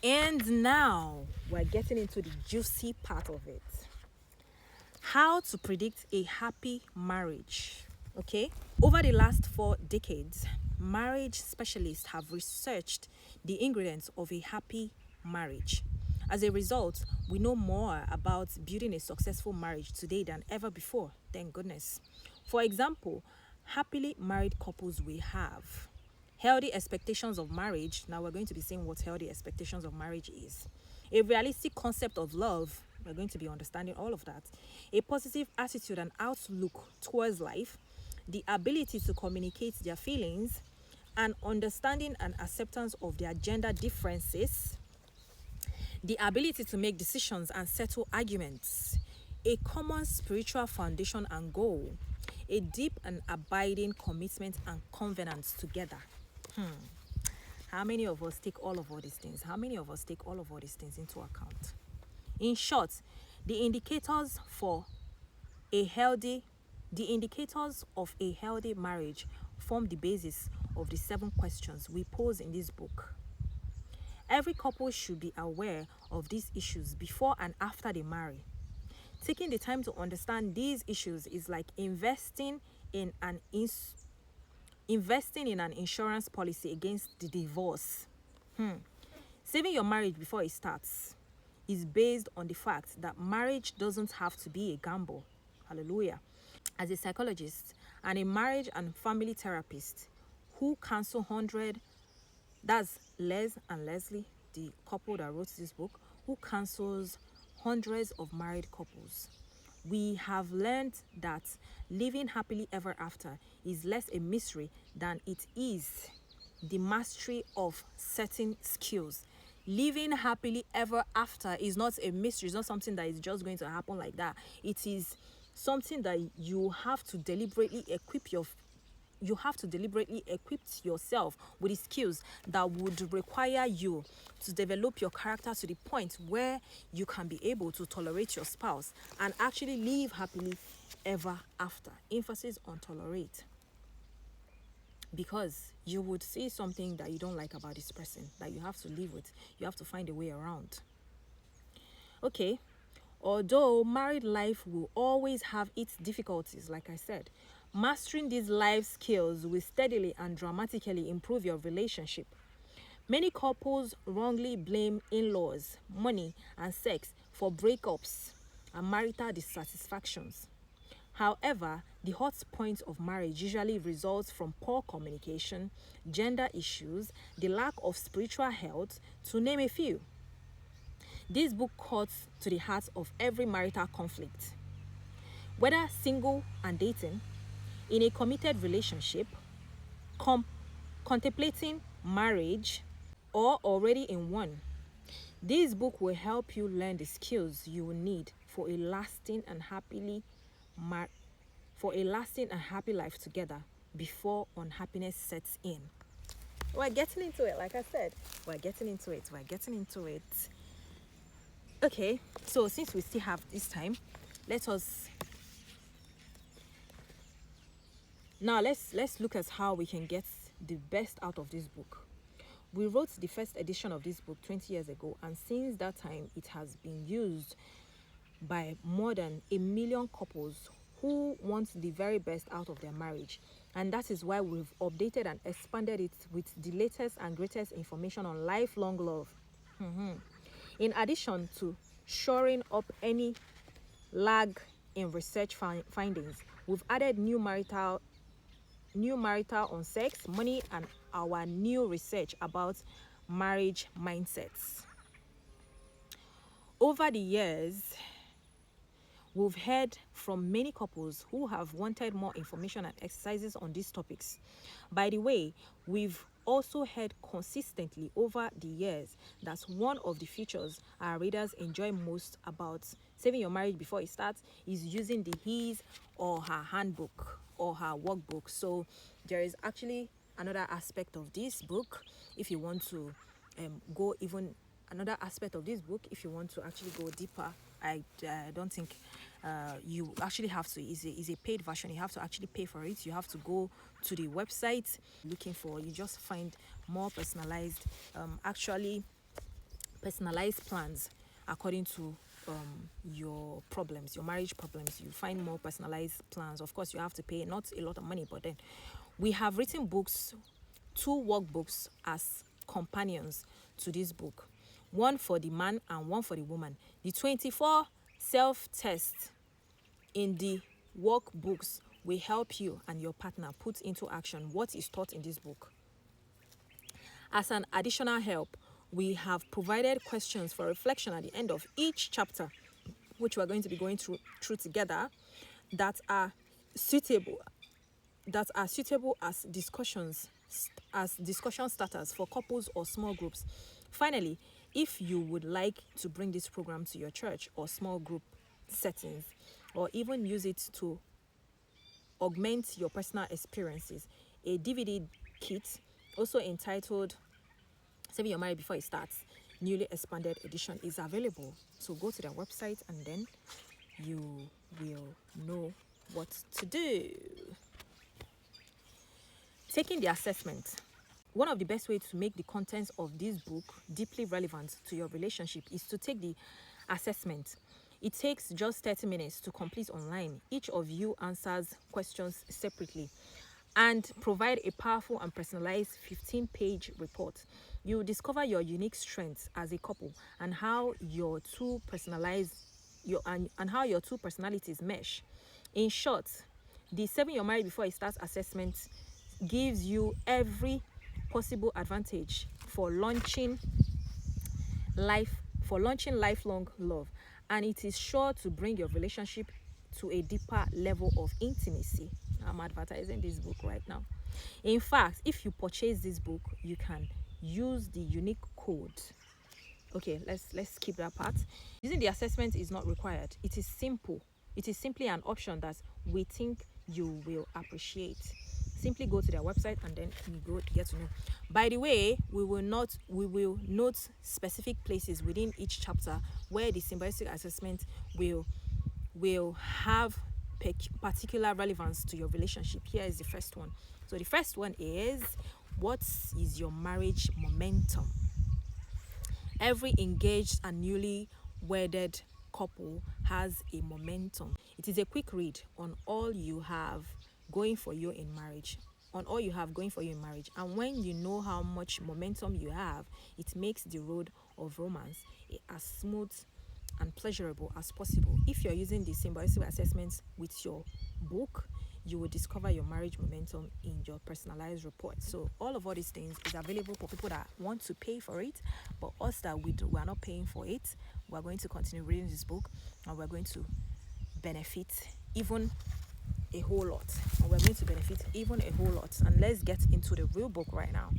And now we're getting into the juicy part of it. How to predict a happy marriage. Okay? Over the last 4 decades, marriage specialists have researched the ingredients of a happy marriage. As a result, we know more about building a successful marriage today than ever before. Thank goodness. For example, happily married couples we have. Healthy expectations of marriage. Now we're going to be seeing what healthy expectations of marriage is. A realistic concept of love. We're going to be understanding all of that. A positive attitude and outlook towards life. The ability to communicate their feelings. An understanding and acceptance of their gender differences. The ability to make decisions and settle arguments. A common spiritual foundation and goal. A deep and abiding commitment and covenant together. How many of us take all of all these things? How many of us take all of all these things into account? In short, the indicators of a healthy marriage form the basis of the 7 questions we pose in this book. Every couple should be aware of these issues before and after they marry. Taking the time to understand these issues is like investing in an insurance policy against the divorce. Saving your marriage before it starts is based on the fact that marriage doesn't have to be a gamble. Hallelujah. As a psychologist and a marriage and family therapist who counsel that's Les and Leslie, the couple that wrote this book, who counsels hundreds of married couples. We have learned that living happily ever after is less a mystery than it is the mastery of certain skills. Living happily ever after is not a mystery. It's not something that is just going to happen like that. It is something that you have to deliberately equip yourself with the skills that would require you to develop your character to the point where you can be able to tolerate your spouse and actually live happily ever after. Emphasis on tolerate. Because you would see something that you don't like about this person that you have to live with. You have to find a way around. Okay. Although married life will always have its difficulties, like I said, mastering these life skills will steadily and dramatically improve your relationship. Many couples wrongly blame in-laws, money, and sex for breakups and marital dissatisfactions. However, the hot point of marriage usually results from poor communication, gender issues, the lack of spiritual health, to name a few. This book cuts to the heart of every marital conflict. Whether single and dating, in a committed relationship, contemplating marriage, or already in one, this book will help you learn the skills you will need for a lasting and happy life together before unhappiness sets in. We're getting into it, like I said. We're getting into it. Okay, so since we still have this time, let's look at how we can get the best out of this book. We wrote the first edition of this book 20 years ago, and since that time it has been used by more than 1 million couples who want the very best out of their marriage. And that is why we've updated and expanded it with the latest and greatest information on lifelong love. In addition to shoring up any lag in research findings, we've added new marital on sex, money, and our new research about marriage mindsets. Over the years, we've heard from many couples who have wanted more information and exercises on these topics. By the way, we've also heard consistently over the years that one of the features our readers enjoy most about saving your marriage before it starts is using his or her handbook or her workbook. So there is actually another aspect of this book if you want to go even another aspect of this book if you want to actually go deeper. I don't think you actually have to. Is a paid version. You have to actually pay for it. You have to go to the website looking for. You just find more personalized personalized plans according to your problems, your marriage problems. You find more personalized plans. Of course, you have to pay not a lot of money, but then we have written books, 2 workbooks as companions to this book, one for the man and one for the woman. The 24 self-tests in the workbooks will help you and your partner put into action what is taught in this book. As an additional help, we have provided questions for reflection at the end of each chapter, which we're going to be going through together, that are suitable as discussion starters for couples or small groups. Finally, if you would like to bring this program to your church or small group settings, or even use it to augment your personal experiences, a DVD kit, also entitled Saving Your Marriage Before It Starts, newly expanded edition, is available. So go to their website and then you will know what to do. Taking the assessment. One of the best ways to make the contents of this book deeply relevant to your relationship is to take the assessment. It takes just 30 minutes to complete online. Each of you answers questions separately and provide a powerful and personalized 15-page report. You will discover your unique strengths as a couple and how your two personalities mesh. In short, the Saving Your Marriage Before It Starts assessment gives you every possible advantage for launching lifelong love, and it is sure to bring your relationship to a deeper level of intimacy. I'm advertising this book right now. In fact, if you purchase this book, you can use the unique code. Okay, let's skip that part. Using the assessment is not required. It is simple. It is simply an option that we think you will appreciate. Simply go to their website and then you go to get to know. By the way, we will note specific places within each chapter where the symbiotic assessment will have particular relevance to your relationship. Here is the first one. So the first one is, what is your marriage momentum? Every engaged and newly wedded couple has a momentum. It is a quick read on all you have going for you in marriage. And when you know how much momentum you have, it makes the road of romance as smooth and pleasurable as possible. If you're using the symbiotic assessments with your book, you will discover your marriage momentum in your personalized report. So all these things is available for people that want to pay for it, but us that we are not paying for it, we're going to continue reading this book and we're going to benefit even a whole lot. And let's get into the real book right now.